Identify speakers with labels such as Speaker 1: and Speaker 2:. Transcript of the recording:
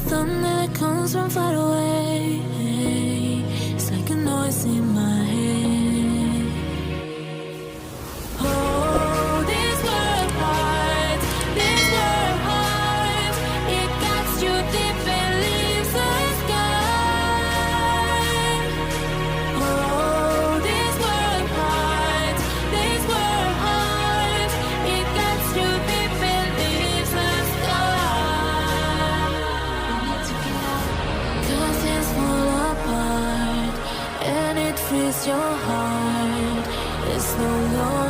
Speaker 1: thunder that comes from far away. It's like a noise in my head. Oh, this world heart, it gets you deep and leaves the sky. Oh, this world heart, it gets you deep and leaves the sky. Cause things fall apart and it frees your heart. It's no longer